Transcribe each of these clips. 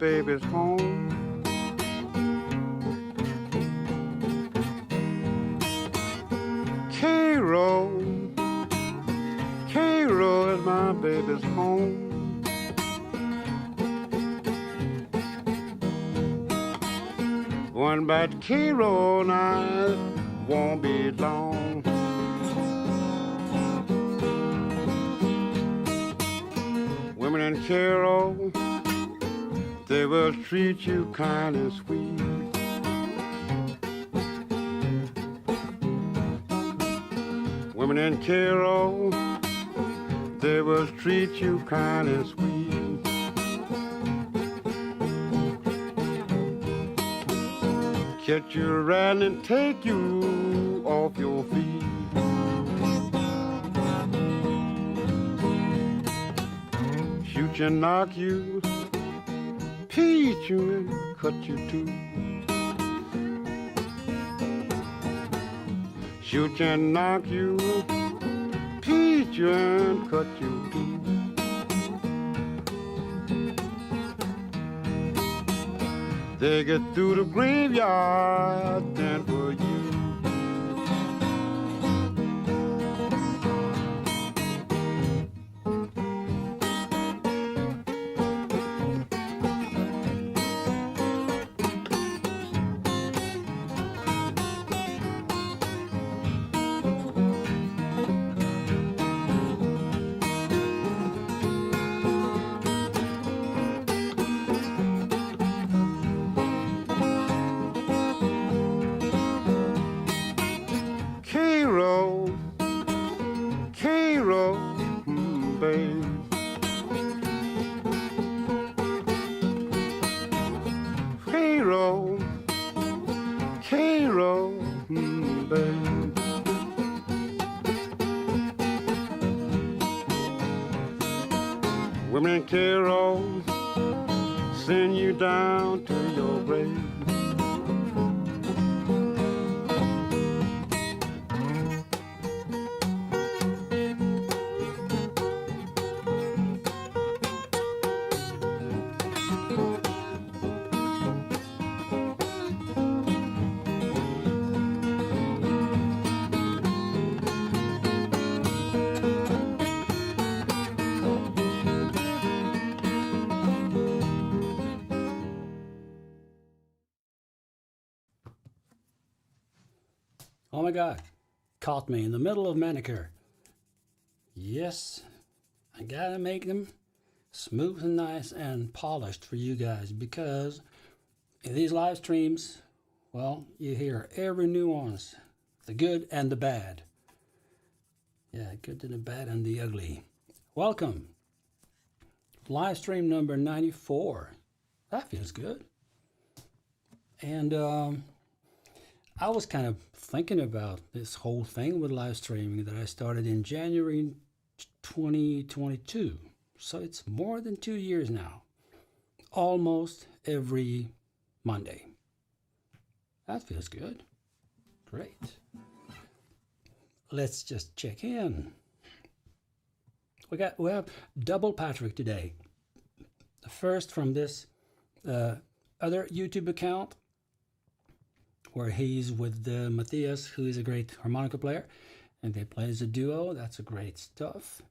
baby's home. Cairo is my baby's home. One bad Cairo night won't be long. Women in Cairo, they will treat you kind and sweet. Women in Cairo, they will treat you kind and sweet. Catch you riding and take you off your feet. Shoot you and knock you, teach you and cut you too. Shoot you and knock you, teach you and cut you too. They get through the graveyard, then for you. Women in Cairo send you down to your grave. Oh my God, caught me in the middle of manicure. Yes, I gotta make them smooth and nice and polished for you guys, because in these live streams, well, you hear every nuance, the good and the bad. Yeah, good and the bad and the ugly. Welcome. Live stream number 94. That feels good. And I was kind of thinking about this whole thing with live streaming that I started in January 2022. So it's more than 2 years now. Almost every Monday. That feels good. Great. Let's just check in. We have double Patrick today. The first from this other YouTube account, where he's with Matthias, who is a great harmonica player, and they play as a duo. That's a great stuff.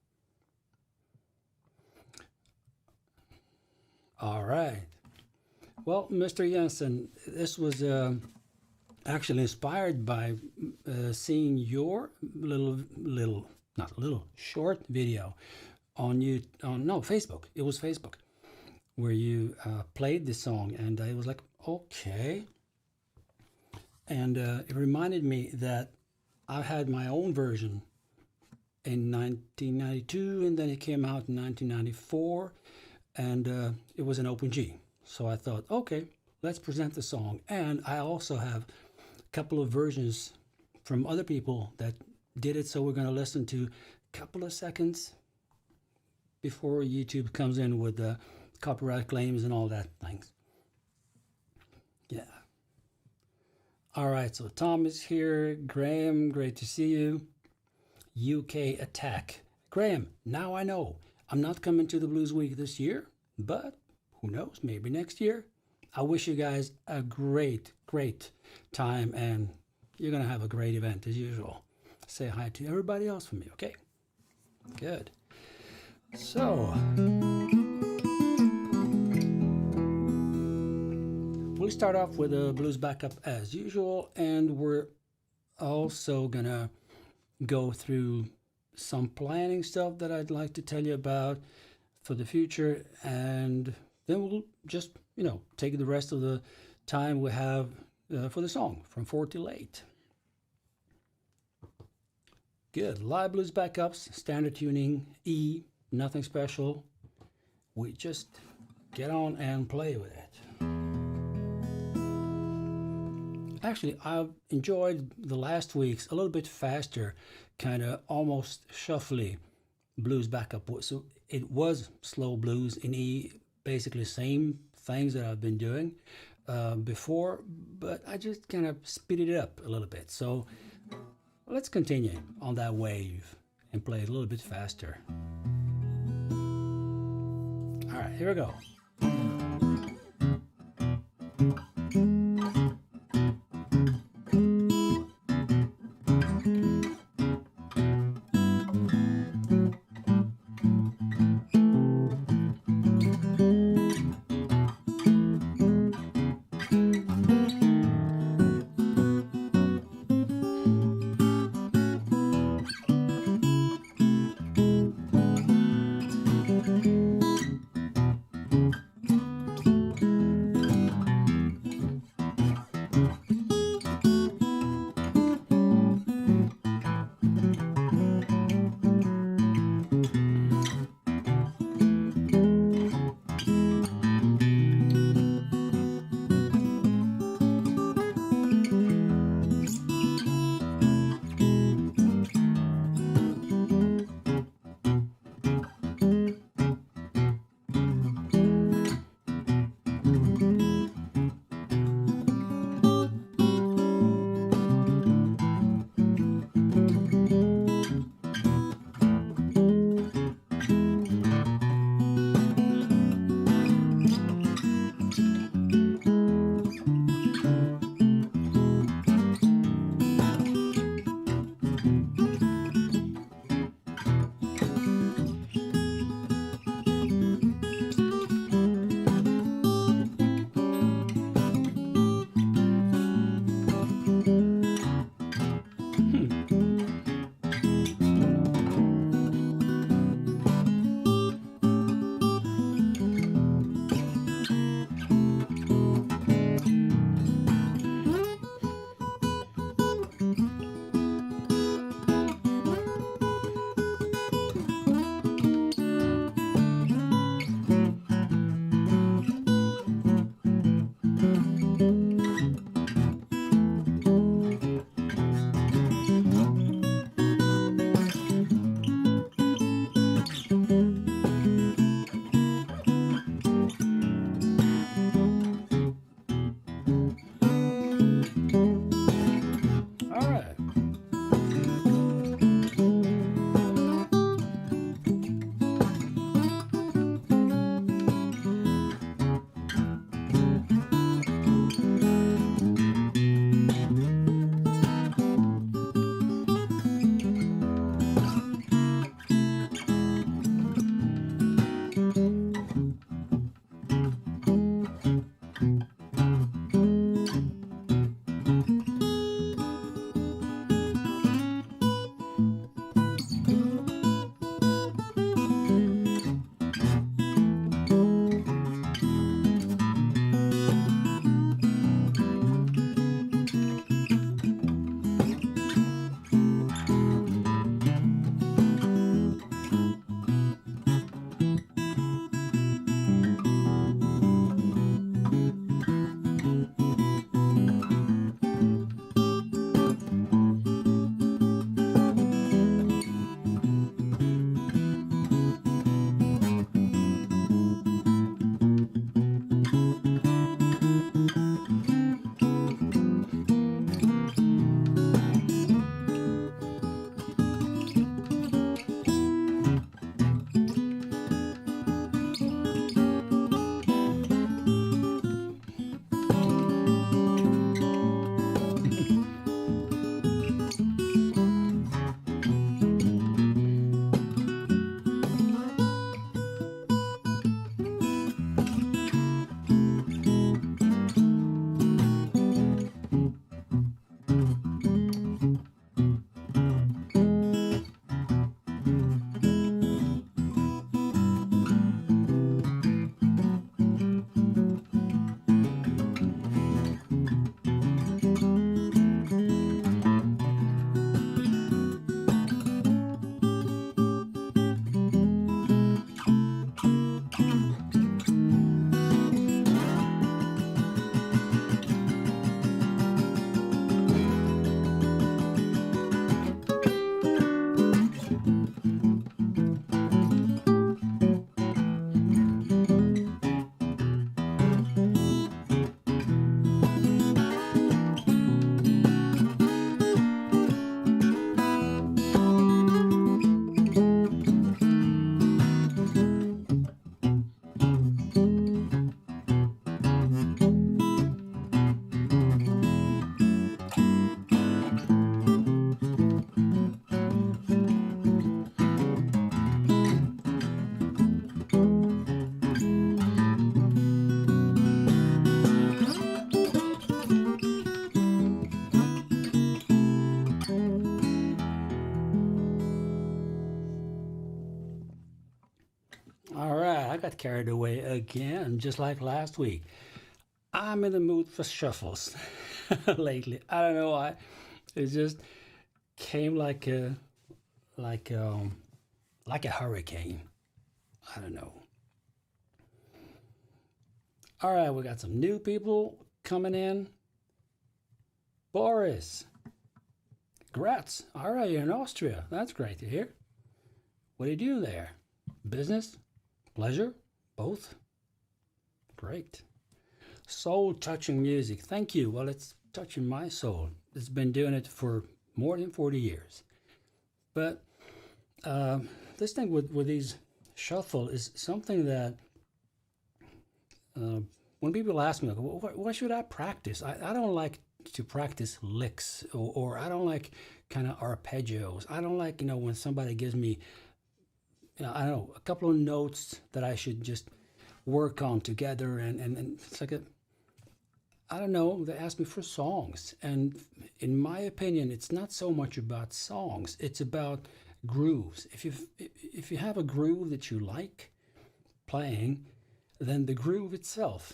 All right. Well, Mr. Jensen, this was actually inspired by seeing your short video on Facebook. It was Facebook, where you played the song, and I was like, okay. And it reminded me that I had my own version in 1992, and then it came out in 1994, and it was an open G. So I thought, okay, let's present the song. And I also have a couple of versions from other people that did it, so we're going to listen to a couple of seconds before YouTube comes in with the copyright claims and all that things. Yeah. All right, so Tom is here. Graham, great to see you. UK Attack. Graham, now I know. I'm not coming to the Blues Week this year, but who knows, maybe next year. I wish you guys a great time, and you're gonna have a great event as usual. Say hi to everybody else for me, okay? Good. So we'll start off with a blues backup as usual, and we're also gonna go through some planning stuff that I'd like to tell you about for the future, and then we'll just, you know, take the rest of the time we have for the song from Four Til Late. Good. Live blues backups, standard tuning, E, nothing special. We just get on and play with it. Actually, I've enjoyed the last week's a little bit faster, kind of almost shuffly blues backup. So it was slow blues in E, basically same things that I've been doing before, but I just kind of speeded it up a little bit. So let's continue on that wave and play it a little bit faster. All right, here we go. got carried away again, just like last week. I'm in the mood for shuffles lately. I don't know why. It just came like a hurricane. I don't know. All right, we got some new people coming in. Boris, Graz. All right, you're in Austria. That's great to hear. What do you do there? Business? Pleasure? Both? Great. Soul-touching music. Thank you. Well, it's touching my soul. It's been doing it for more than 40 years. But this thing with these shuffle is something that when people ask me, like, what should I practice? I don't like to practice licks, or I don't like kind of arpeggios. I don't like, when somebody gives me, I don't know, a couple of notes that I should just work on together. And it's like I don't know, they ask me for songs. And in my opinion, it's not so much about songs. It's about grooves. If you have a groove that you like playing, then the groove itself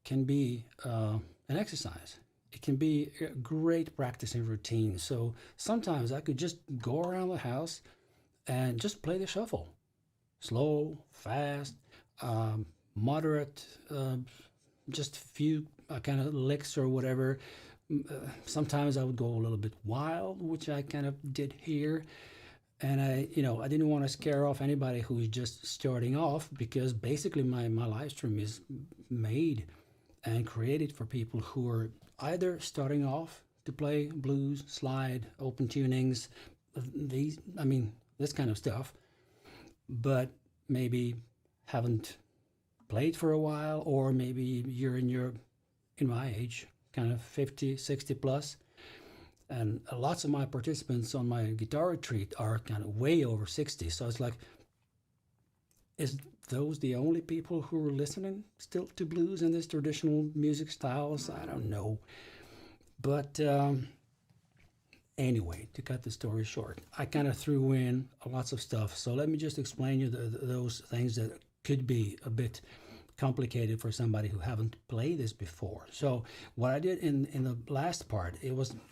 can be an exercise. It can be a great practicing routine. So sometimes I could just go around the house and just play the shuffle. Slow, fast, moderate, just a few kind of licks or whatever. Sometimes I would go a little bit wild, which I kind of did here. And I didn't want to scare off anybody who's just starting off, because basically my live stream is made and created for people who are either starting off to play blues, slide, open tunings, this kind of stuff, but maybe haven't played for a while, or maybe you're in my age, kind of 50, 60 plus. And lots of my participants on my guitar retreat are kind of way over 60. So it's like, is those the only people who are listening still to blues and this traditional music styles? I don't know. But anyway, to cut the story short, I kind of threw in lots of stuff. So let me just explain you those things that could be a bit complicated for somebody who haven't played this before. So what I did in the last part,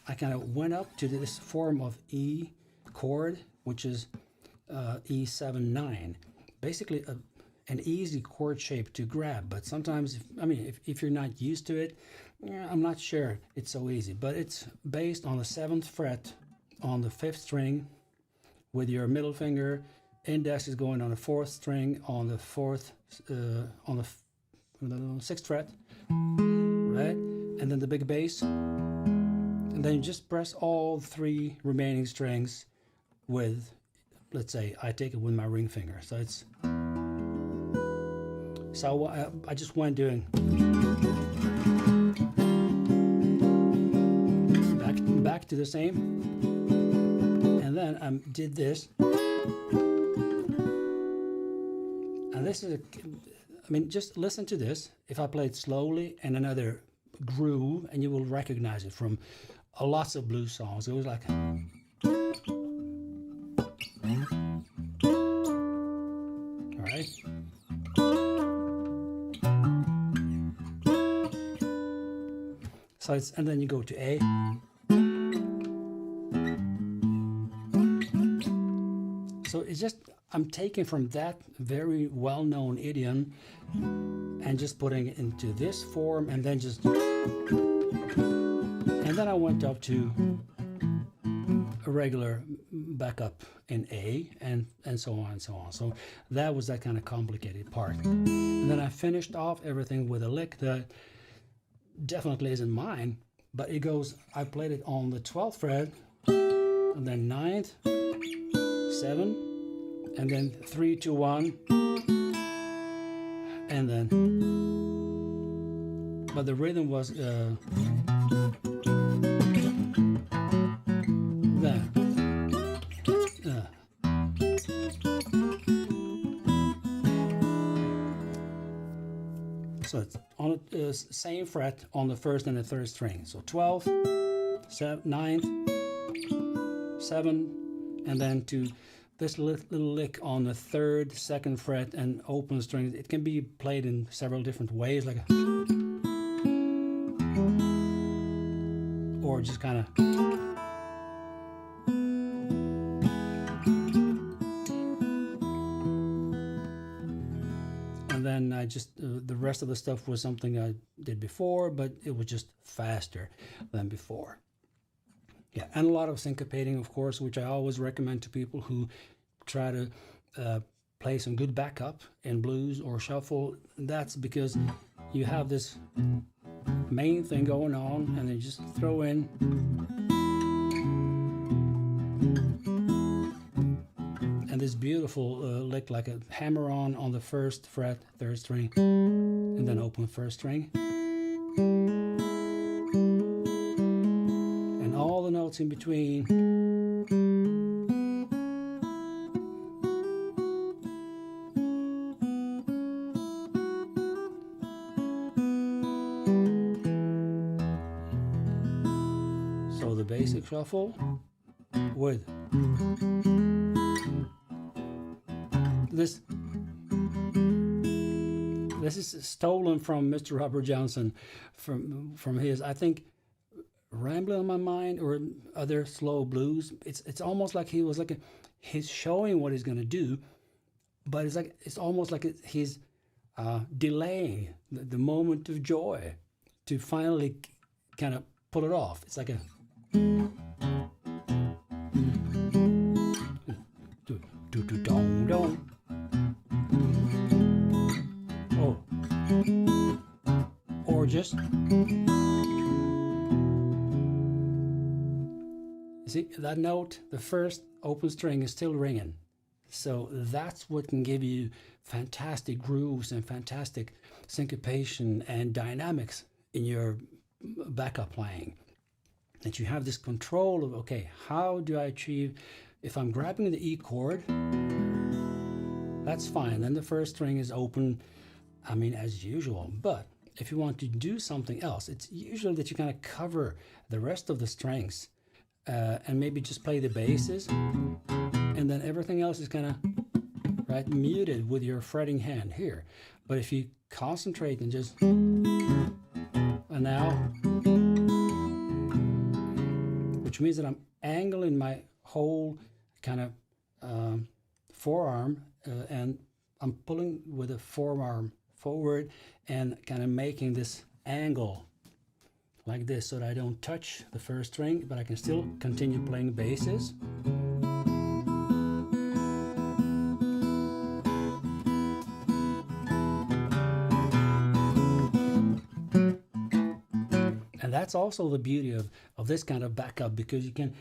I kind of went up to this form of E chord, which is E7/9. Basically an easy chord shape to grab, but sometimes if you're not used to it, I'm not sure it's so easy. But it's based on the 7th fret on the 5th string with your middle finger. Index is going on the 4th string on the 6th fret, right? And then the big bass, and then you just press all 3 remaining strings with, let's say, I take it with my ring finger. So it's, I just went doing back to the same, and then I did this. And this is just listen to this. If I play it slowly and another groove, and you will recognize it from lots of blues songs. It was like, all right. So and then you go to A. So it's just, I'm taking from that very well-known idiom and just putting it into this form, and then I went up to a regular backup in A, and so on and so on. So that was that kind of complicated part. And then I finished off everything with a lick that definitely isn't mine, but it goes, I played it on the 12th fret, and then 9th, 7, and then 3, 2, 1, and then, but the rhythm was that. So it's on the same fret on the 1st and the 3rd string. So 12th, 9th, 7, and then to this little lick on the 3rd, 2nd fret and open strings, it can be played in several different ways, like a, or just kind of. And then I just, the rest of the stuff was something I did before, but it was just faster than before. Yeah, and a lot of syncopating, of course, which I always recommend to people who try to play some good backup in blues or shuffle. That's because you have this main thing going on, and then you just throw in and this beautiful lick, like a hammer on the 1st fret, 3rd string, and then open 1st string. All the notes in between. So the basic shuffle with this. This is stolen from Mr. Robert Johnson from his, I think, Rambling on My Mind or other slow blues. It's almost like he was like he's showing what he's gonna do, but it's almost like he's delaying the moment of joy to finally kind of pull it off. It's like a oh, or just. See, that note, the 1st open string is still ringing. So that's what can give you fantastic grooves and fantastic syncopation and dynamics in your backup playing. That you have this control of, okay, how do I achieve, if I'm grabbing the E chord, that's fine. Then the 1st string is open, I mean, as usual. But if you want to do something else, it's usually that you kind of cover the rest of the strings. And maybe just play the basses, and then everything else is kind of right muted with your fretting hand here. But if you concentrate and just, and now, which means that I'm angling my whole kind of forearm, and I'm pulling with the forearm forward and kind of making this angle like this, so that I don't touch the 1st string, but I can still continue playing basses. And that's also the beauty of this kind of backup, because you can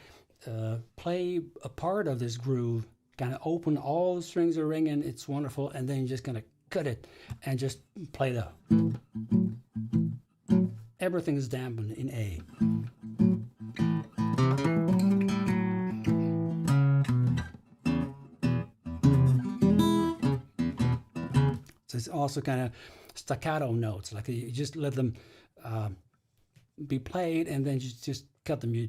play a part of this groove, kind of open, all the strings are ringing, it's wonderful, and then you just kind of cut it and just play the. Everything is dampened in A. So it's also kind of staccato notes, like you just let them be played, and then you just cut them.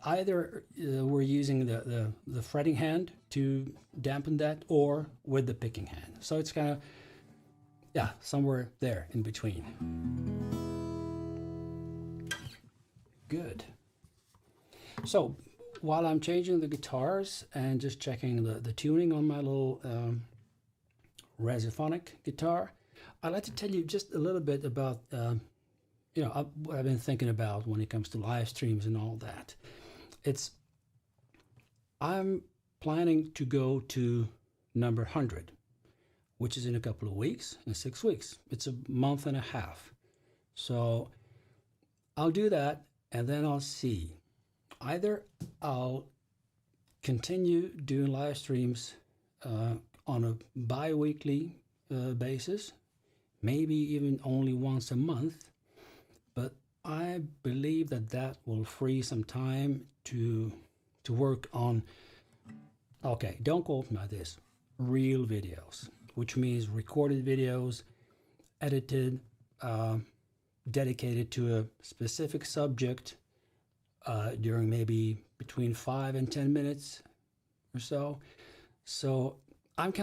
Either we're using the fretting hand to dampen that, or with the picking hand. So it's kind of, yeah, somewhere there in between. Good. So while I'm changing the guitars and just checking the tuning on my little Resiphonic guitar, I'd like to tell you just a little bit about what I've been thinking about when it comes to live streams and all that. I'm planning to go to number 100, which is in a couple of weeks, in 6 weeks. It's a month and a half. So I'll do that. And then I'll see. Either I'll continue doing live streams on a bi-weekly basis, maybe even only once a month, but I believe that will free some time to work on, okay, don't quote me on this, real videos, which means recorded videos, edited, dedicated to a specific subject during maybe between 5 and 10 minutes or so. So I've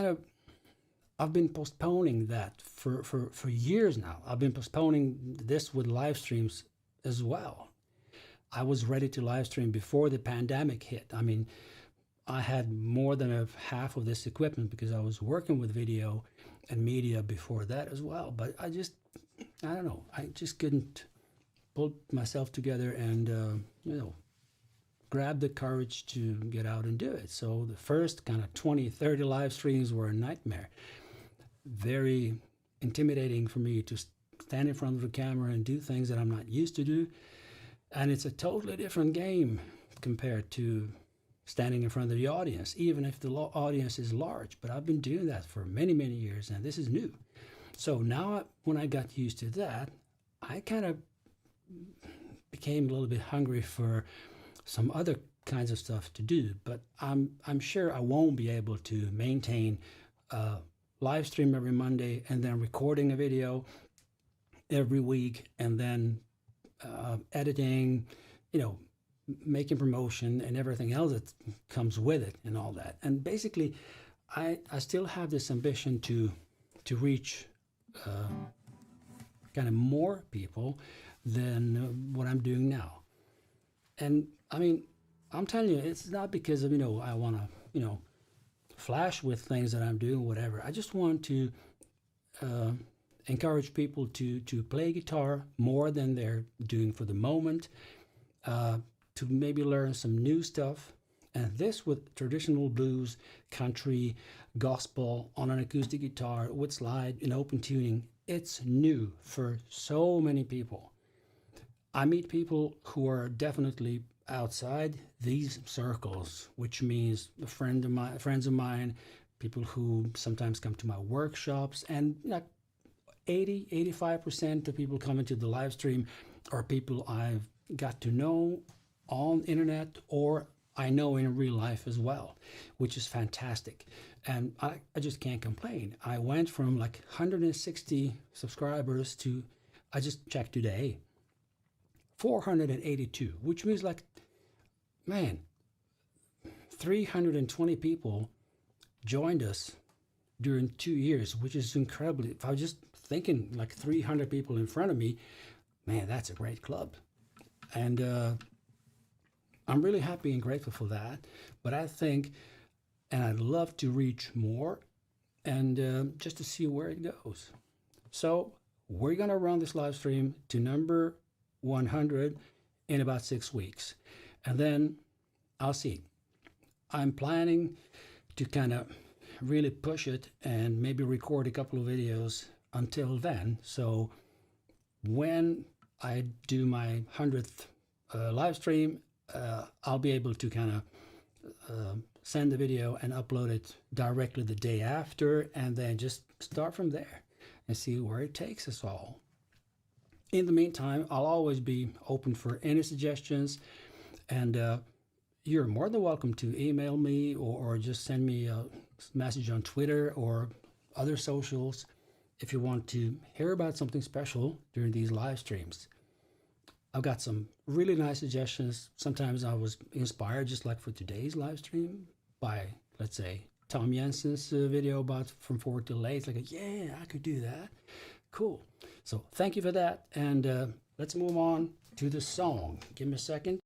been postponing that for years now. I've been postponing this with live streams as well. I was ready to live stream before the pandemic hit. I mean, I had more than half of this equipment because I was working with video and media before that as well. But I don't know, I just couldn't pull myself together and, you know, grab the courage to get out and do it. So the first kind of 20, 30 live streams were a nightmare. Very intimidating for me to stand in front of the camera and do things that I'm not used to do. And it's a totally different game compared to standing in front of the audience, even if the audience is large. But I've been doing that for many, many years, and this is new. So now when I got used to that, I kind of became a little bit hungry for some other kinds of stuff to do. But I'm sure I won't be able to maintain live stream every Monday and then recording a video every week and then editing, you know, making promotion and everything else that comes with it and all that. And basically, I still have this ambition to reach kind of more people than what I'm doing now. And I mean, I'm telling you, it's not because of, you know, I want to, you know, flash with things that I'm doing, whatever. I just want to encourage people to play guitar more than they're doing for the moment, to maybe learn some new stuff. And this with traditional blues, country, gospel on an acoustic guitar with slide and open tuning, it's new for so many people. I meet people who are definitely outside these circles, which means friends of mine, people who sometimes come to my workshops, and like 85% of people coming to the live stream are people I've got to know on the internet or I know in real life as well, which is fantastic. And I just can't complain. I went from like 160 subscribers to, I just checked today, 482, which means like, man, 320 people joined us during 2 years, which is incredible. If I was just thinking like 300 people in front of me, man, that's a great club. And I'm really happy and grateful for that. But I think, and I'd love to reach more and just to see where it goes. So we're going to run this live stream to number 100 in about 6 weeks. And then I'll see. I'm planning to kind of really push it and maybe record a couple of videos until then. So when I do my 100th live stream, I'll be able to kind of send the video and upload it directly the day after, and then just start from there and see where it takes us all. In the meantime, I'll always be open for any suggestions, and you're more than welcome to email me or just send me a message on Twitter or other socials if you want to hear about something special during these live streams. I've got some really nice suggestions. Sometimes I was inspired, just like for today's live stream, by, let's say, Tom Jensen's video about from Four Til Late. Like, yeah, I could do that. Cool. So thank you for that. And let's move on to the song. Give me a second.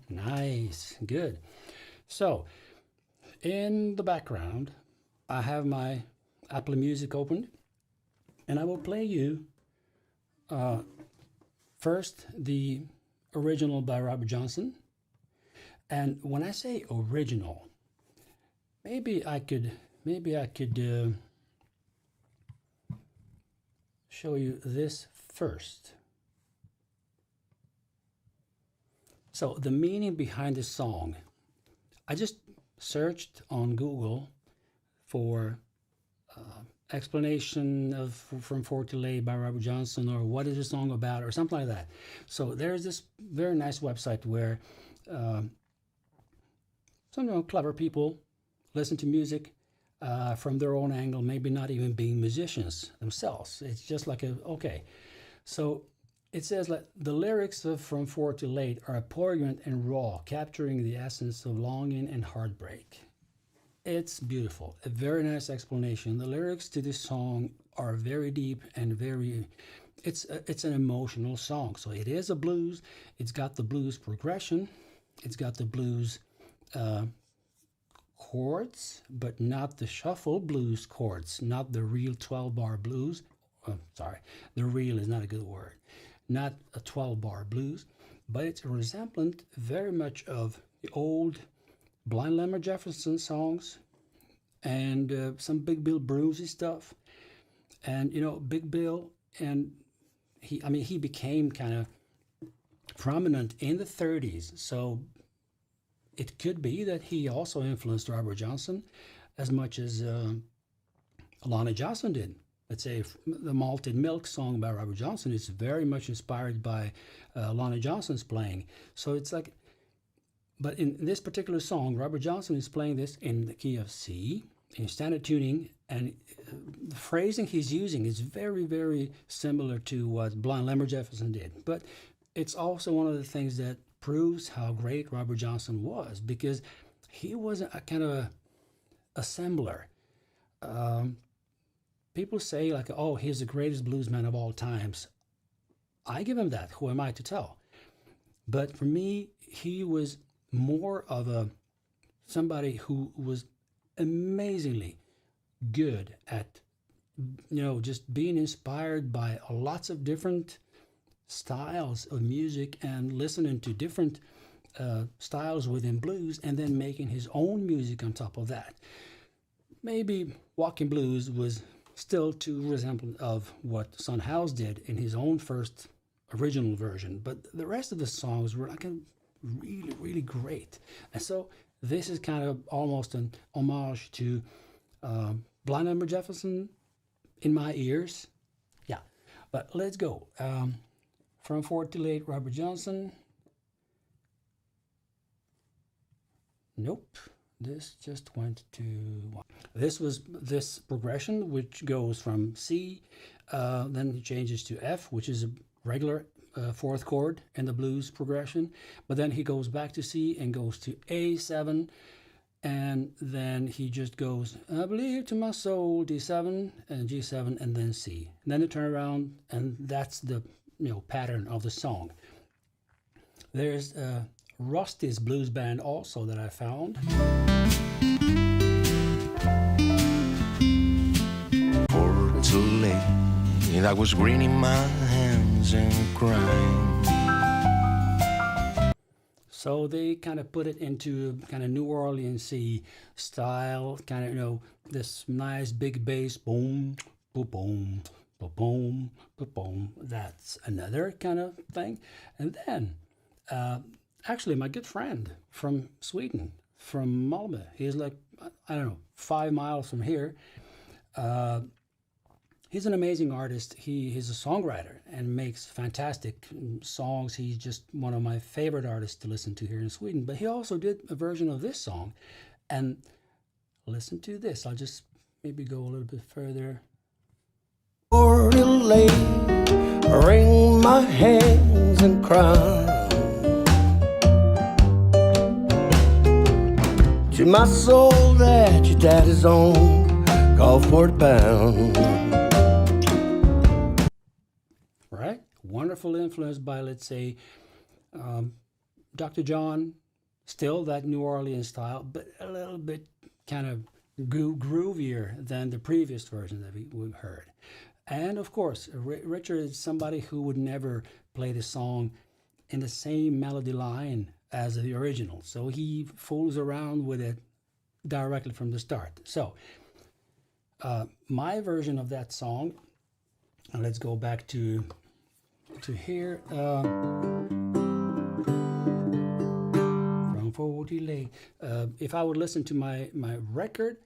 Nice, good. So in the background, I have my Apple Music opened, and I will play you first the original by Robert Johnson. And when I say original, maybe I could show you this first. So the meaning behind the song, I just searched on Google for explanation of from Four Til Late by Robert Johnson, or what is the song about, or something like that. So there's this very nice website where some clever people listen to music from their own angle, maybe not even being musicians themselves. It's just like okay. So it says like the lyrics of From Four Til Late are poignant and raw, capturing the essence of longing and heartbreak. It's beautiful. A very nice explanation. The lyrics to this song are very deep and very, it's an emotional song. So it is a blues. It's got the blues progression. It's got the blues chords, but not the shuffle blues chords, not the real 12-bar blues. Sorry, the real is not a good word. Not a 12-bar blues, but it's a resemblance very much of the old Blind Lemon Jefferson songs and some Big Bill Brucey stuff. And you know, Big Bill, and he became kind of prominent in the 30s, so it could be that he also influenced Robert Johnson as much as Lonnie Johnson did. Let's say the Malted Milk song by Robert Johnson is very much inspired by Lonnie Johnson's playing. So it's like, but in this particular song, Robert Johnson is playing this in the key of C, in standard tuning, and the phrasing he's using is very, very similar to what Blind Lemon Jefferson did. But it's also one of the things that proves how great Robert Johnson was, because he was a kind of a assembler. People say like, oh, he's the greatest bluesman of all times. I give him that. Who am I to tell? But for me, he was more of somebody who was amazingly good at, you know, just being inspired by lots of different styles of music and listening to different styles within blues, and then making his own music on top of that. Maybe Walking Blues was still too resemblant of what Son House did in his own first original version, but the rest of the songs were like really, really great. And so this is kind of almost an homage to Blind Lemon Jefferson in my ears. Yeah, but let's go. From Four Til Late, Robert Johnson. Nope, this just went to one. This was this progression, which goes from C, then it changes to F, which is a regular fourth chord in the blues progression, but then he goes back to C and goes to A7, and then he just goes, I believe to my soul, D7 and G7, and then C. And then they turn around, and that's the pattern of the song. There's Rusty's Blues Band also that I found. Four Til Late, I was wringing my hands and crying. So they kind of put it into kind of New Orleans-y style, kind of, this nice big bass, boom, boom, boom, boom, boom, boom. That's another kind of thing. And then, actually, my good friend from Sweden, from Malmö, he's like, 5 miles from here. He's an amazing artist. He's a songwriter and makes fantastic songs. He's just one of my favorite artists to listen to here in Sweden. But he also did a version of this song. And listen to this. I'll just maybe go a little bit further. Four Til Late, wring my hands and cry. To my soul that your daddy's on, Gulfport bound. Right? Wonderful influence by, let's say, Dr. John, still that New Orleans style, but a little bit kind of groovier than the previous version that we've heard. And of course, Richard is somebody who would never play the song in the same melody line as the original. So he fools around with it directly from the start. So my version of that song, and let's go back to here. From Four Til Late. If I would listen to my record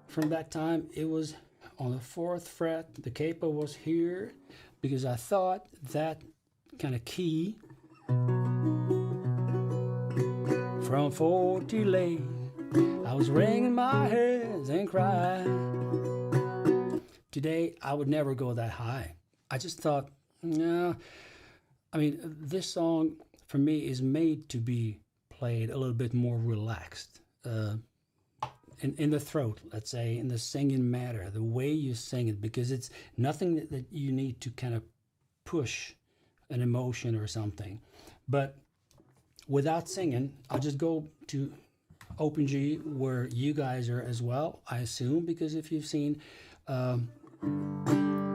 from that time, it was on the 4th fret. The capo was here because I thought that kind of key from Four Til Late, I was wringing my hands and crying. Today, I would never go that high. I just thought, no. I mean, this song for me is made to be played a little bit more relaxed. In the throat, let's say, in the singing matter, the way you sing it, because it's nothing that you need to kind of push an emotion or something. But without singing, I'll just go to Open G, where you guys are as well, I assume, because if you've seen the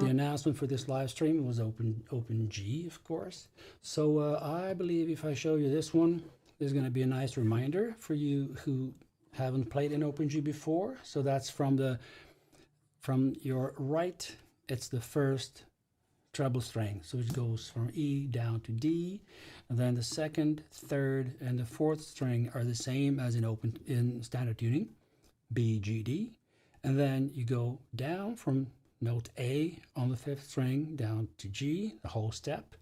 announcement for this live stream, it was Open G, of course. So I believe if I show you this one, there's going to be a nice reminder for you who haven't played in Open G before. So that's from your right, it's the first treble string, so it goes from E down to D, and then the 2nd, 3rd, and the 4th string are the same as in standard tuning, B, G, D, and then you go down from note A on the 5th string down to G, the whole step,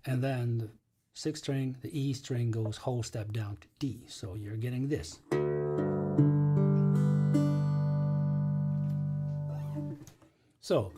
and then the 6th string, the E string, goes whole step down to D. So you're getting this. So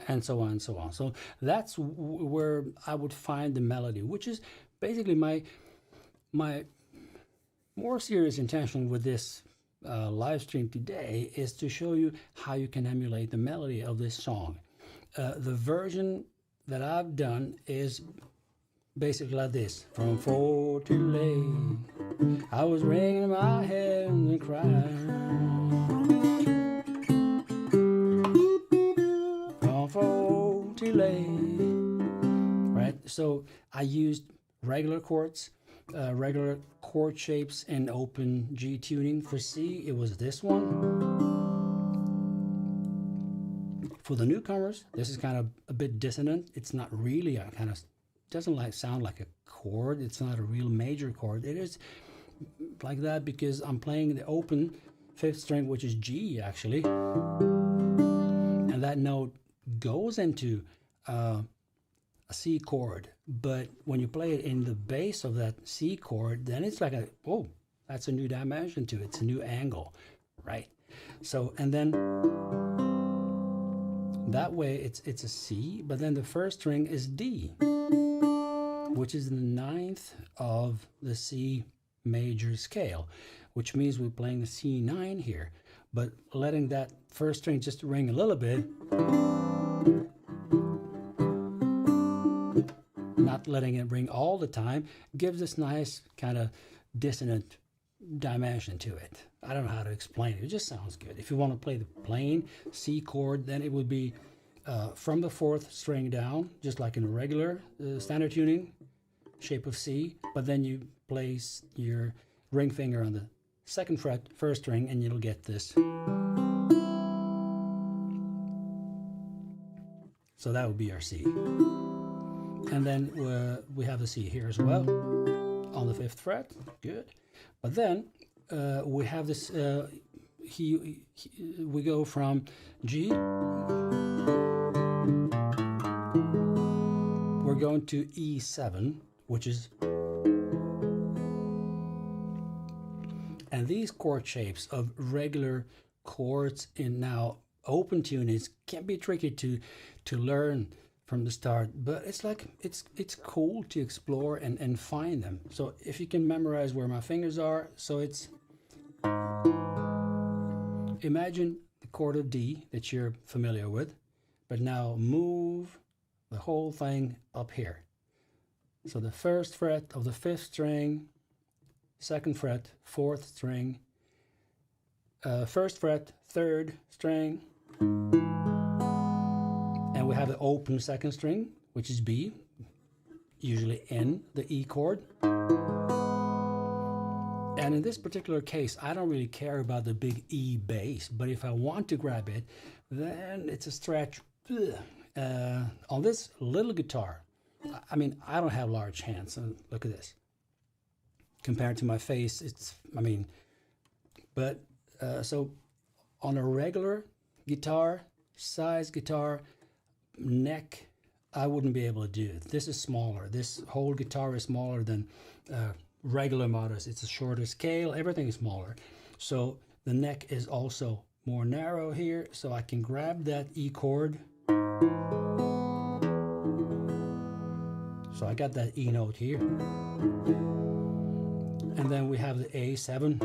and so on and so on. So that's where I would find the melody, which is basically my more serious intention with this live stream today, is to show you how you can emulate the melody of this song. The version that I've done is basically like this. From Four Til Late, I was wringing my hands and crying. Right, so I used regular chords, regular chord shapes in Open G tuning. For C, it was this one. For the newcomers, this is kind of a bit dissonant. It's not really a kind of, doesn't sound like a chord. It's not a real major chord. It is like that because I'm playing the open 5th string, which is G actually, and that note goes into a C chord, but when you play it in the bass of that C chord, then it's like oh, that's a new dimension to it. It's a new angle, right? So, and then that way it's a C, but then the 1st string is D, which is the 9th of the C major scale, which means we're playing the C9 here, but letting that 1st string just ring a little bit, not letting it ring all the time, gives this nice kind of dissonant dimension to it. I don't know how to explain it. It just sounds good. If you want to play the plain C chord, then it would be from the 4th string down, just like in a regular standard tuning, shape of C, but then you place your ring finger on the 2nd fret, 1st string, and you'll get this. So that would be our C. And then we have the C here as well on the 5th fret, good. But then we have this, we go from G, we're going to E7, which is, and these chord shapes of regular chords in now open tunings can be tricky to learn from the start, but it's like it's cool to explore and find them. So if you can memorize where my fingers are, so it's, imagine the chord of D that you're familiar with, but now move the whole thing up here. So the 1st fret of the 5th string, 2nd fret, 4th string, 1st fret, 3rd string, and we have the open 2nd string, which is B, usually in the E chord. And in this particular case, I don't really care about the big E bass, but if I want to grab it, then it's a stretch. On this little guitar, I mean, I don't have large hands, and look at this. Compared to my face, it's, I mean, but so on a regular guitar, size guitar, neck, I wouldn't be able to do it. This is smaller. This whole guitar is smaller than regular models. It's a shorter scale. Everything is smaller. So the neck is also more narrow here. So I can grab that E chord. So I got that E note here. And then we have the A7.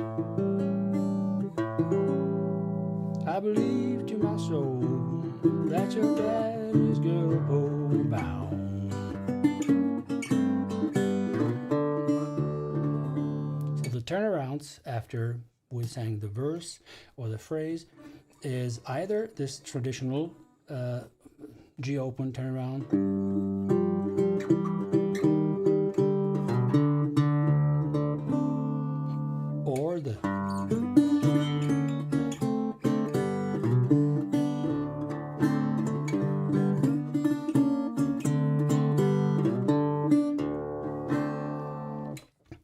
I believe to my soul that your dad is girl pole bound. So the turnarounds after we sang the verse or the phrase is either this traditional G open turnaround, or the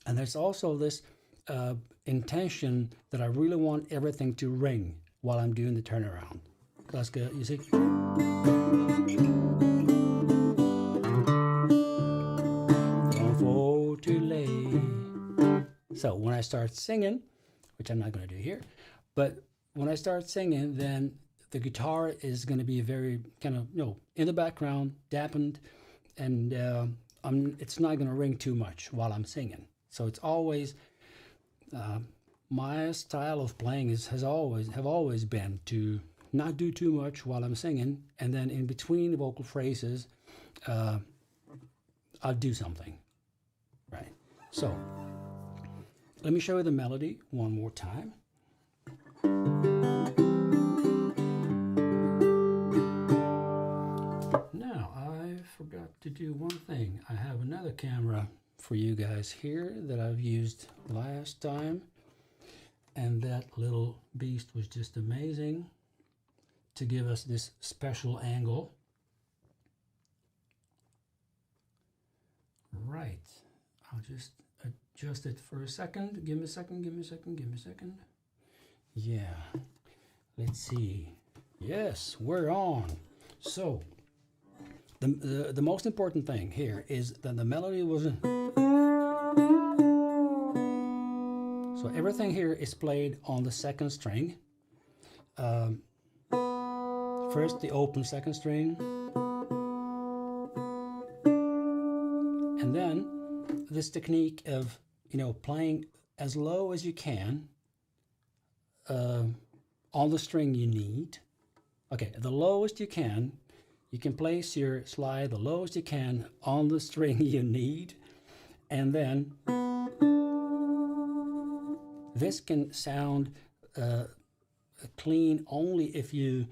and there's also this intention that I really want everything to ring while I'm doing the turnaround. That's good, you see? Four Til Late. So when I start singing, which I'm not going to do here, but when I start singing, then the guitar is going to be very kind of, you know, in the background, dampened, and it's not going to ring too much while I'm singing. So it's always my style of playing have always been to not do too much while I'm singing, and then in between the vocal phrases, I'll do something, right? So let me show you the melody one more time. Now I forgot to do one thing. I have another camera for you guys here that I've used last time, and that little beast was just amazing to give us this special angle. Right, I'll just adjust it for a second. Give me a second, give me a second, give me a second. Yeah, let's see. Yes, we're on. So the most important thing here is that the melody was so everything here is played on the 2nd string. First the open 2nd string, and then this technique of, you know, playing as low as you can on the string you need. Okay, the lowest you can place your slide the lowest you can on the string you need, and then this can sound clean only if you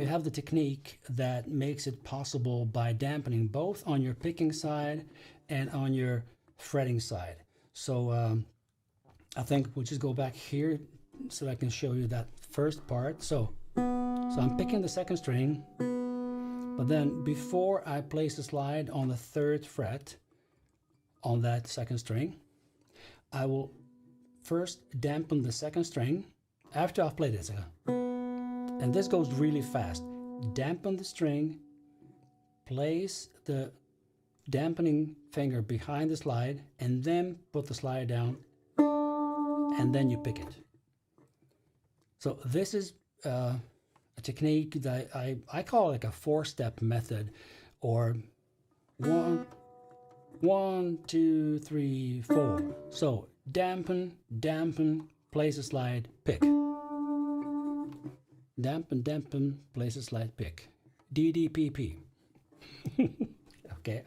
have the technique that makes it possible by dampening both on your picking side and on your fretting side. So I think we'll just go back here so I can show you that first part. So I'm picking the 2nd string, but then before I place the slide on the 3rd fret on that 2nd string, I will first dampen the 2nd string after I've played it. And this goes really fast. Dampen the string, place the dampening finger behind the slide, and then put the slide down, and then you pick it. So this is a technique that I call like a 4-step method, or 1, 2, 3, 4. So dampen, place a slide, pick. Dampen, place a slide, pick. DDPP. Yeah. Okay,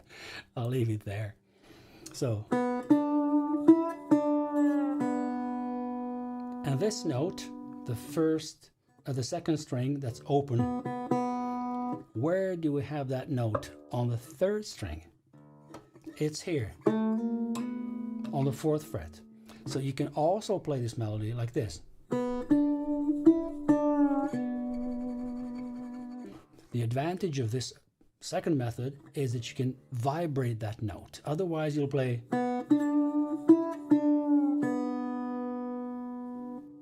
I'll leave it there. So, and this note, the second string that's open, where do we have that note? On the third string. It's here, on the 4th fret. So you can also play this melody like this. The advantage of this second method is that you can vibrate that note. Otherwise you'll play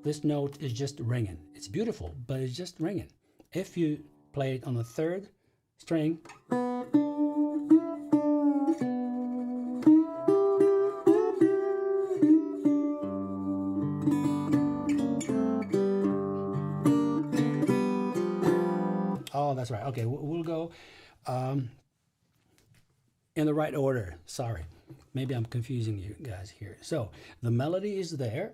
this note is just ringing. It's beautiful, but it's just ringing. If you play it on the 3rd string, oh, that's right. Okay, we'll go in the right order. Sorry, maybe I'm confusing you guys here. So the melody is there,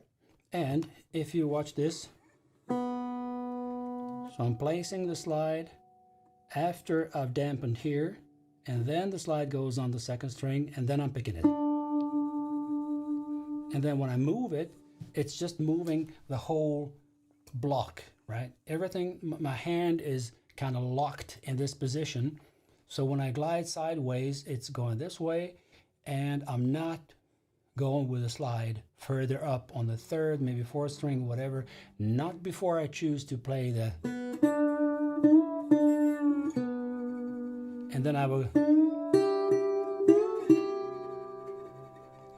and if you watch this, so I'm placing the slide after I've dampened here, and then the slide goes on the 2nd string, and then I'm picking it. And then when I move it, it's just moving the whole block, right? Everything, my hand is kind of locked in this position. So when I glide sideways, it's going this way, and I'm not going with a slide further up on the 3rd, maybe 4th string, whatever, not before I choose to play the, and then I will,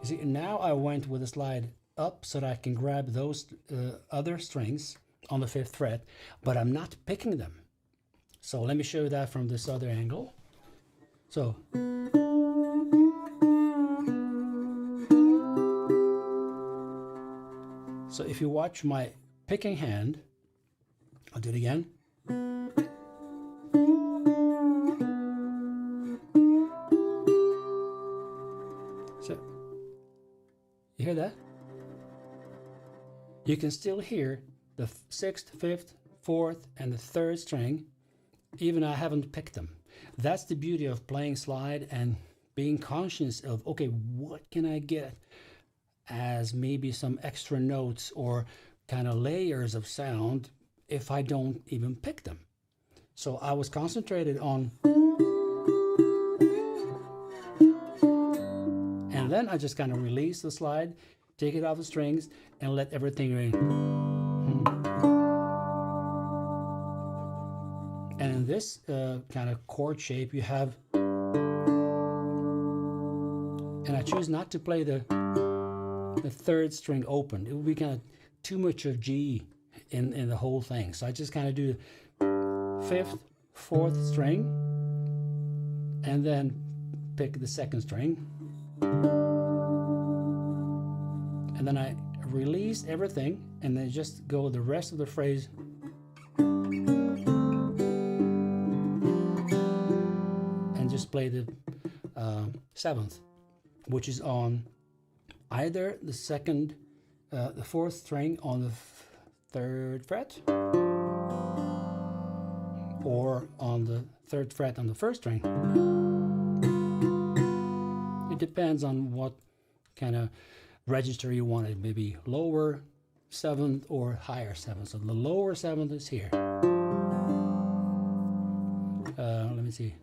you see, now I went with a slide up so that I can grab those other strings on the 5th fret, but I'm not picking them. So let me show you that from this other angle. So, so if you watch my picking hand, I'll do it again. So, you hear that? You can still hear the 6th, 5th, 4th, and the 3rd string, even I haven't picked them. That's the beauty of playing slide and being conscious of, okay, what can I get as maybe some extra notes or kind of layers of sound if I don't even pick them. So I was concentrated on, and then I just kind of release the slide, take it off the strings, and let everything ring. And in this kind of chord shape, you have, and I choose not to play the 3rd string open. It would be kind of too much of G in the whole thing. So I just kind of do 5th, 4th string, and then pick the 2nd string. And then I release everything, and then just go the rest of the phrase. Just play the 7th, which is on either the 2nd, the 4th string on the 3rd fret, or on the 3rd fret on the 1st string. It depends on what kind of register you want it, maybe lower 7th or higher 7th. So the lower 7th is here. Let me see.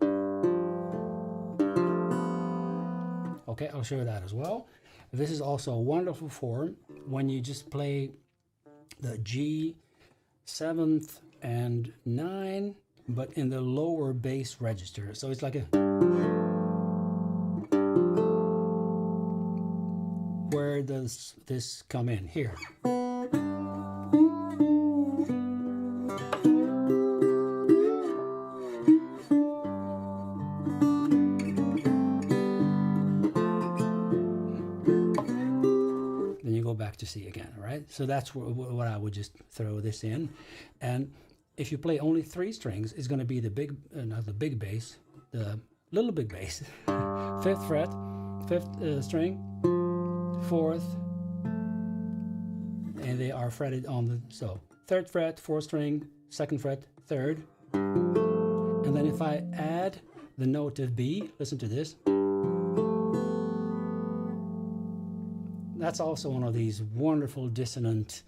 Okay, I'll show you that as well. This is also a wonderful form when you just play the G, 7th, and 9, but in the lower bass register. So it's like a, where does this come in? Here. Back to C again, right? So that's what I would just throw this in. And if you play only 3 strings, it's going to be the big, not the big bass, the little big bass. 5th fret, 5th string, 4th, and they are fretted on the, so 3rd fret, 4th string, 2nd fret, 3rd. And then if I add the note of B. Listen to this. That's also one of these wonderful dissonant,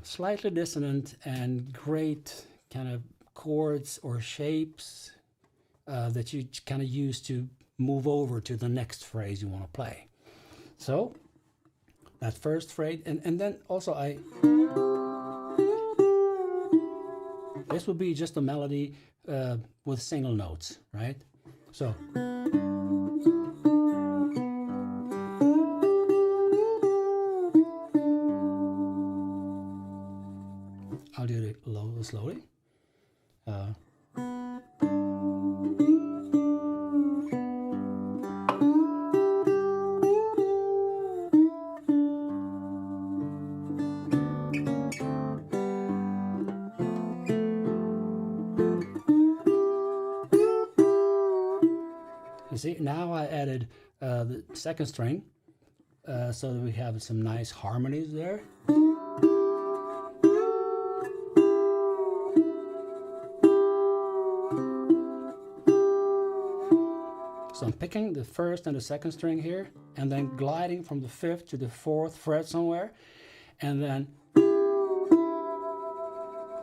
slightly dissonant and great kind of chords or shapes that you kind of use to move over to the next phrase you want to play. So that first phrase, and then also this would be just a melody with single notes, right? So I'll do it slowly. You see, now I added the second string so that we have some nice harmonies there. So I'm picking the first and the second string here, and then gliding from the 5th to the 4th fret somewhere, and then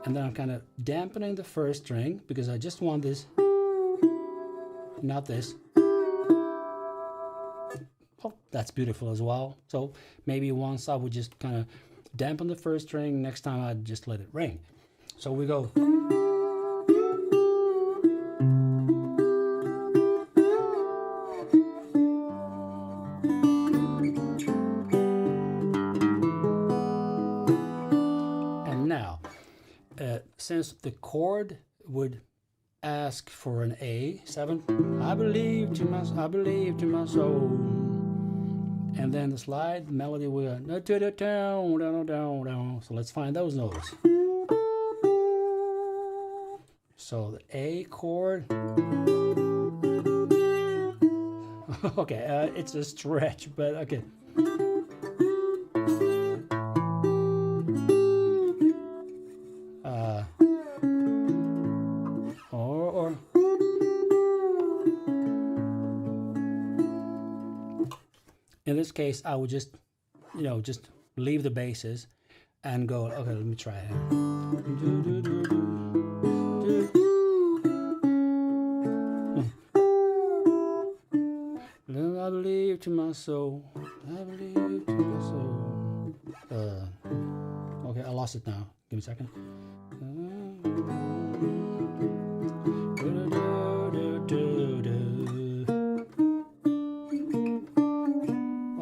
I'm kind of dampening the first string because I just want this, not this. Oh, that's beautiful as well. So maybe once I would just kind of dampen the first string, next time I'd just let it ring. So we go. Since the chord would ask for an A7, I believe to my soul, and then the slide melody will down. So let's find those notes. So the A chord. Okay, it's a stretch, but okay. In this case, I would just, just leave the basses and go, okay, let me try it. I believe to my soul, I believe to my soul. Okay, I lost it now. Give me a second.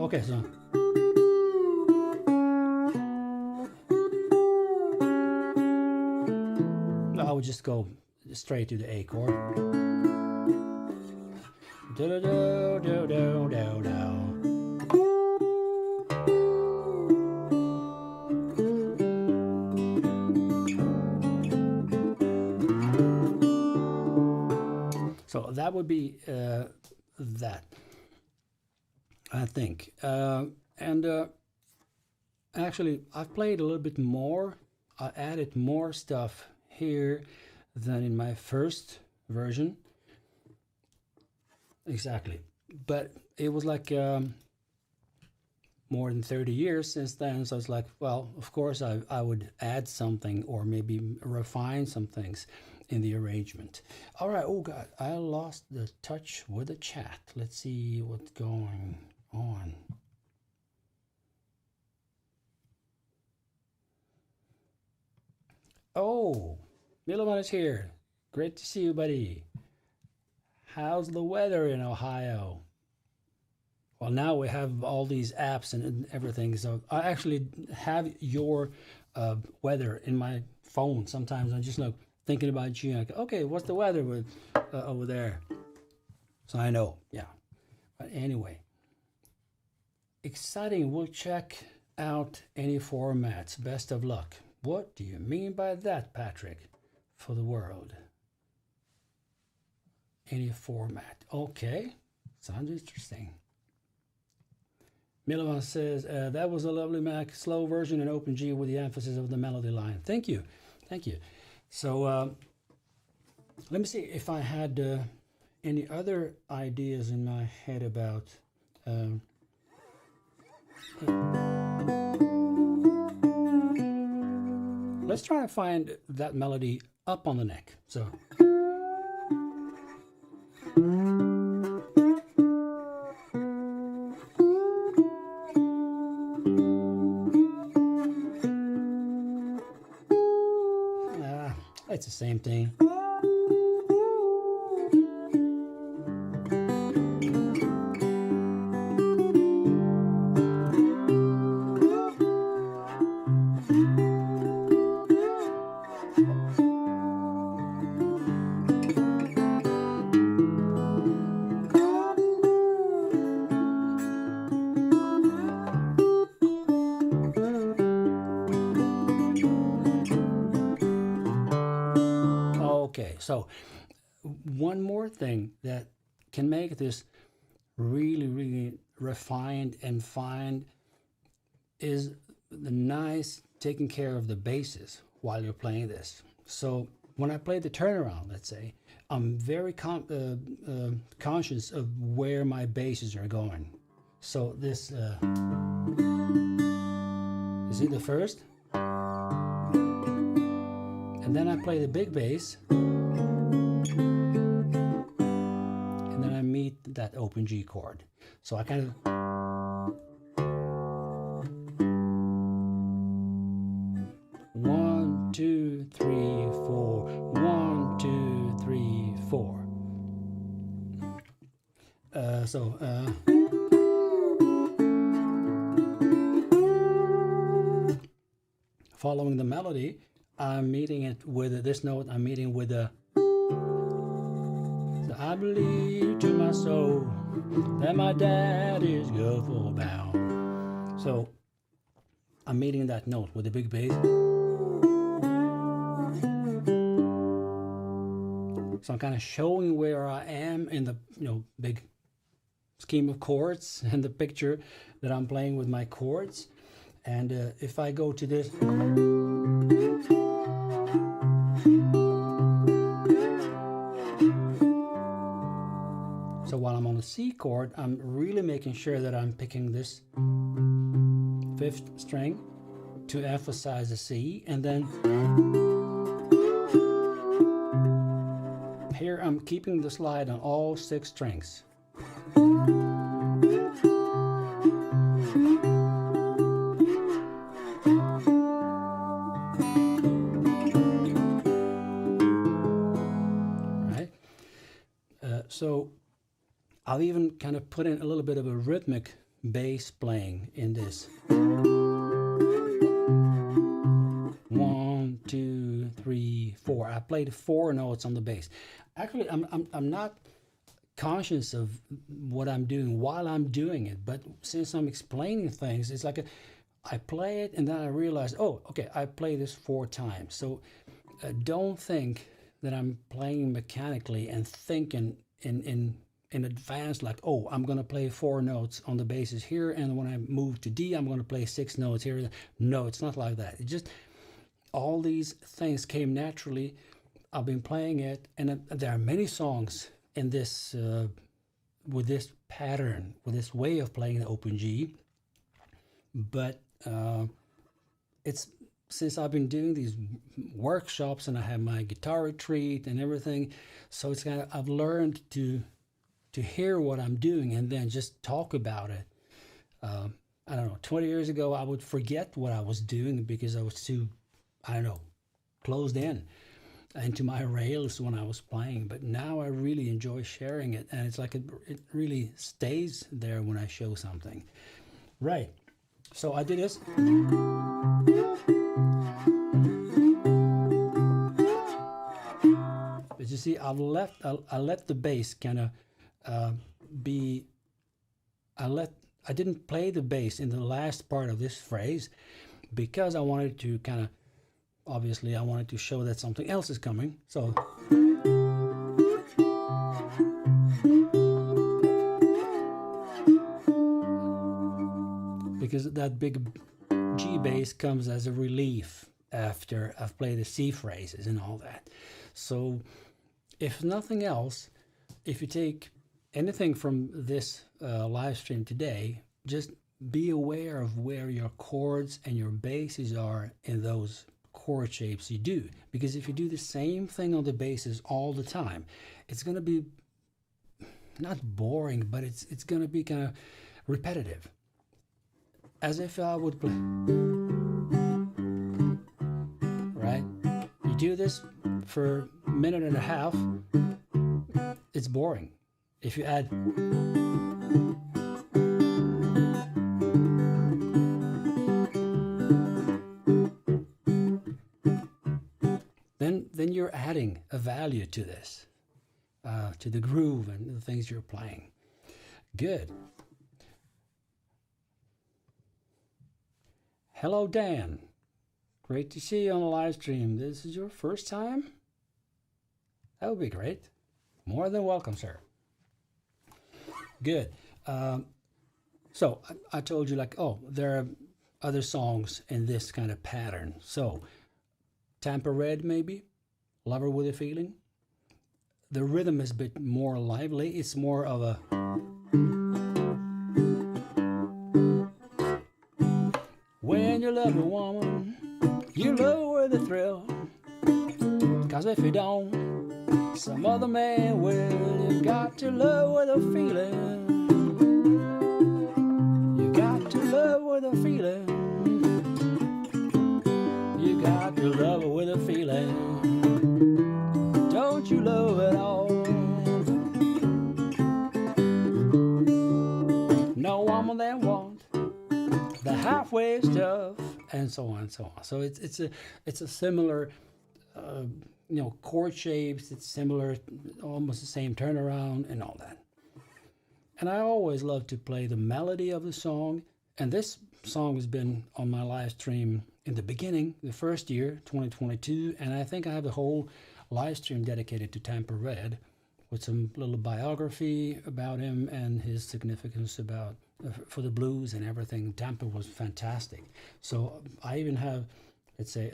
Okay, so I would just go straight to the A chord. So that would be that, I think. Actually, I've played a little bit more. I added more stuff here than in my first version. Exactly. But it was like more than 30 years since then. So it's like, well, of course I would add something or maybe refine some things in the arrangement. All right. Oh God, I lost the touch with the chat. Let's see what's going on. Oh, Milovan is here. Great to see you, buddy. How's the weather in Ohio? Well, now we have all these apps and everything, so I actually have your weather in my phone. Sometimes I'm just thinking about you. Like, okay, what's the weather with over there? So I know, yeah. But anyway, exciting. We'll check out any formats. Best of luck. What do you mean by that, Patrick? For the world. Any format. Okay, sounds interesting. Milovan says, that was a lovely Mac, slow version in Open G with the emphasis of the melody line. Thank you. Thank you. So let me see if I had any other ideas in my head about let's try to find that melody up on the neck. So it's the same thing. Okay, so one more thing that can make this really refined and fine is the nice taking care of the basses while you're playing this. So when I play the turnaround, let's say, I'm very conscious of where my basses are going. So this, you see the first? And then I play the big bass, and then I meet that open G chord. So I kind of, 1, 2, 3, 4, 1, 2, 3, 4. Following the melody, I'm meeting it with this note. I'm meeting with a. So I believe to my soul that my dad is gulful bound. So I'm meeting that note with the big bass. So I'm kind of showing where I am in the big scheme of chords and the picture that I'm playing with my chords. And if I go to this. So while I'm on the C chord, I'm really making sure that I'm picking this 5th string to emphasize the C, and then here I'm keeping the slide on all 6 strings. Right? So I'll even kind of put in a little bit of a rhythmic bass playing in this. 1, 2, 3, 4. I played 4 notes on the bass. Actually, I'm not conscious of what I'm doing while I'm doing it, but since I'm explaining things, it's like I play it and then I realize, oh, okay, I play this 4 times. So don't think that I'm playing mechanically and thinking in advance, like, oh, I'm going to play 4 notes on the basses here, and when I move to D, I'm going to play 6 notes here. No, it's not like that. It just, all these things came naturally. I've been playing it, and there are many songs in this, with this pattern, with this way of playing the open G. But it's, since I've been doing these workshops and I have my guitar retreat and everything, so it's kind of, I've learned to hear what I'm doing and then just talk about it. I don't know, 20 years ago, I would forget what I was doing because I was too, I don't know, closed in into my rails when I was playing. But now I really enjoy sharing it, and it's like it really stays there when I show something. Right, so I did this. But you see, I let the bass kind of I didn't play the bass in the last part of this phrase because I wanted to kind of, obviously I wanted to show that something else is coming. So because that big G bass comes as a relief after I've played the C phrases and all that. So if nothing else, if you take anything from this live stream today, just be aware of where your chords and your basses are in those chord shapes you do. Because if you do the same thing on the basses all the time, it's going to be not boring, but it's going to be kind of repetitive. As if I would play, right? You do this for a minute and a half, it's boring. If you add then you're adding a value to this, to the groove and the things you're playing. Good. Hello, Dan. Great to see you on the live stream. This is your first time? That would be great. More than welcome, sir. Good. So I told you, like, oh, there are other songs in this kind of pattern. So Tampa Red, maybe, Lover with a Feeling. The rhythm is a bit more lively. It's more of a when you love a woman, you love her with a thrill. 'Cause if you don't, some other man will. You got to love with a feeling. You got to love with a feeling. You got to love her with a feeling. Don't you love it all? No woman that wants the halfway stuff, and so on and so on. So it's a similar, chord shapes. It's similar, almost the same turnaround and all that. And I always love to play the melody of the song. And this song has been on my live stream in the beginning, the first year, 2022, and I think I have the whole live stream dedicated to Tampa Red, with some little biography about him and his significance about for the blues and everything. Tampa was fantastic. So I even have, let's say,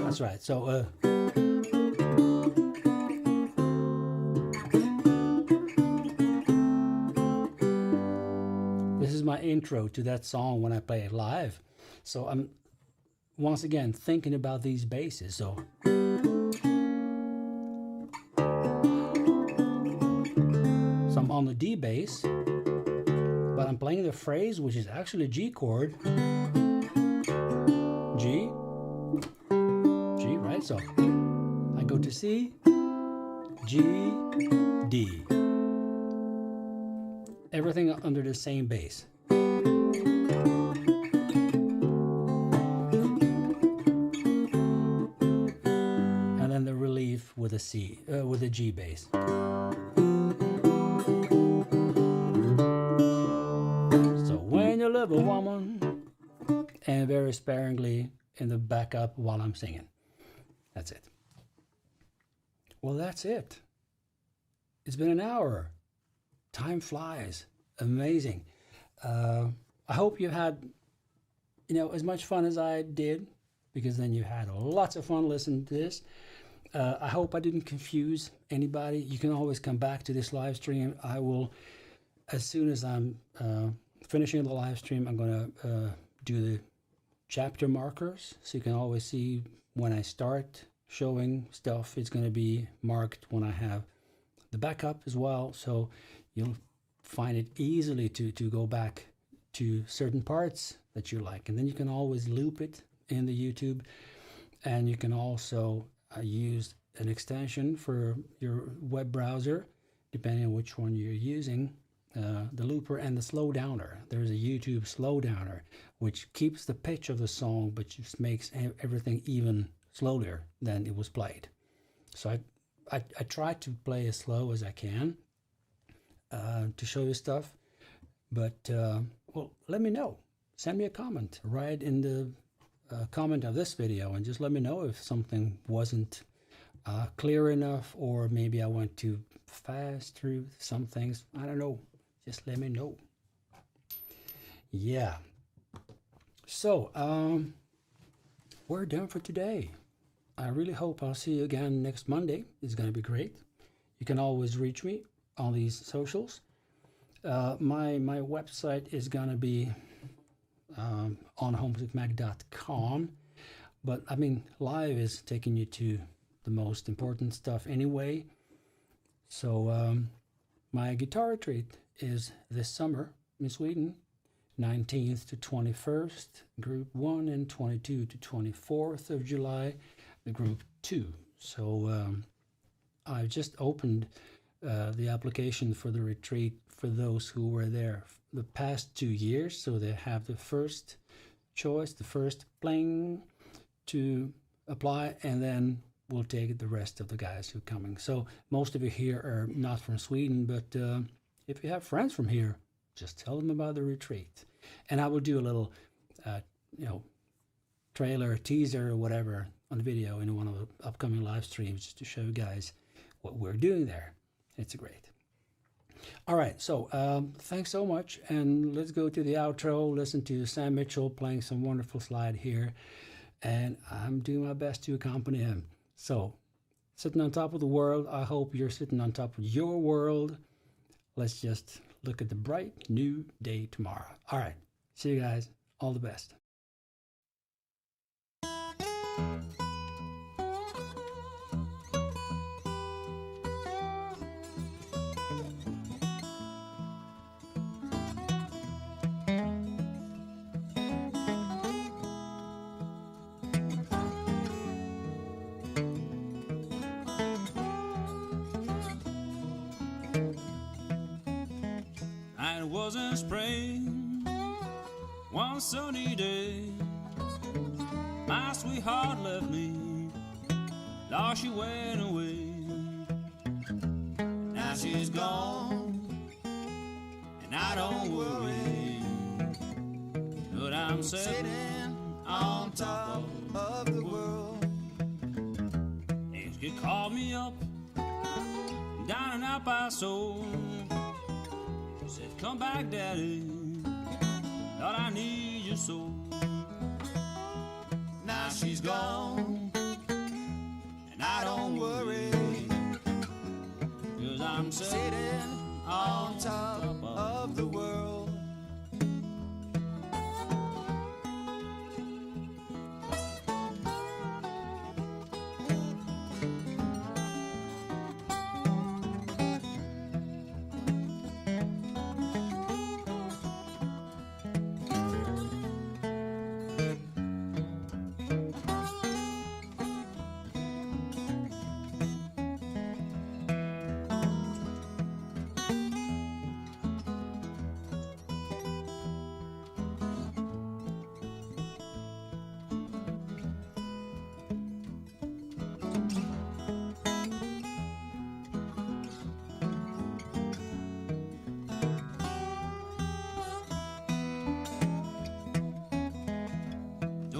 that's right. So this is my intro to that song when I play it live. So I'm once again thinking about these basses. So I'm on the D bass, but I'm playing the phrase, which is actually a G chord. G, right? So I go to C, G, D. Everything under the same bass. And then the relief with a C, with a G bass. A woman, and very sparingly in the backup while I'm singing. That's it. Well, that's it. It's been an hour. Time flies. Amazing. I hope you had, as much fun as I did, because then you had lots of fun listening to this. I hope I didn't confuse anybody. You can always come back to this live stream. I will, as soon as I'm finishing the live stream, I'm going to do the chapter markers, so you can always see when I start showing stuff. It's going to be marked when I have the backup as well, so you'll find it easily to go back to certain parts that you like. And then you can always loop it in the YouTube, and you can also use an extension for your web browser, depending on which one you're using. the looper and the slowdowner. There's a YouTube slowdowner which keeps the pitch of the song but just makes everything even slower than it was played. So I try to play as slow as I can to show you stuff, but well, let me know. Send me a comment right in the comment of this video and just let me know if something wasn't clear enough, or maybe I went too fast through some things. I don't know. Just let me know. Yeah. So, we're done for today. I really hope I'll see you again next Monday. It's going to be great. You can always reach me on these socials. My website is going to be on homemusicmag.com, but I mean, live is taking you to the most important stuff anyway. So my guitar retreat is this summer in Sweden, 19th to 21st, group 1, and 22 to 24th of July, the group 2. So I've just opened the application for the retreat for those who were there the past 2 years, so they have the first choice, the first playing to apply, and then we'll take the rest of the guys who are coming. So most of you here are not from Sweden, but if you have friends from here, just tell them about the retreat. And I will do a little, trailer, teaser, or whatever on the video in one of the upcoming live streams, just to show you guys what we're doing there. It's great. All right, so thanks so much, and let's go to the outro. Listen to Sam Mitchell playing some wonderful slide here, and I'm doing my best to accompany him. So, sitting on top of the world, I hope you're sitting on top of your world. Let's just look at the bright new day tomorrow. All right, see you guys. All the best. It was in spring, one sunny day, my sweetheart left me, Lord, she went away. Now she's gone, and I don't worry, but I'm sitting on top of the world. She called me up, down and out by soul. Said, come back, Daddy, Lord, I need you so. Now she's gone, and I don't worry, 'cause I'm sitting on top of the world.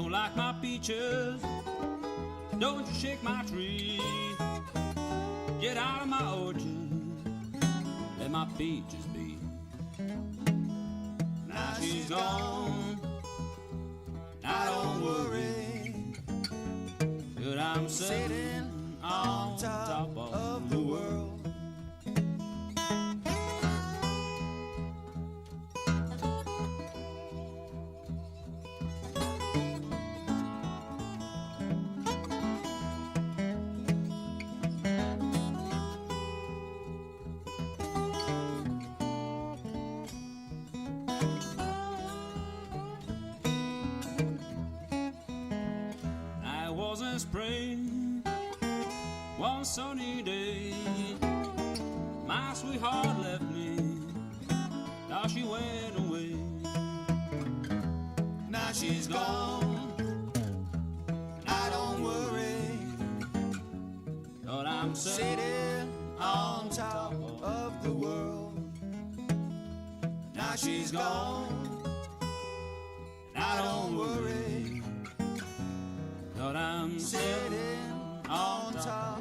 Like my peaches, don't you shake my tree. Get out of my orchard, let my peaches be. Now she's gone, I don't worry, but I'm sitting on top of the world. Spring, one sunny day, my sweetheart left me, Now she went away. Now she's gone. I don't worry, but I'm sitting on top of the world. Now she's gone. I don't worry, but I'm sitting on top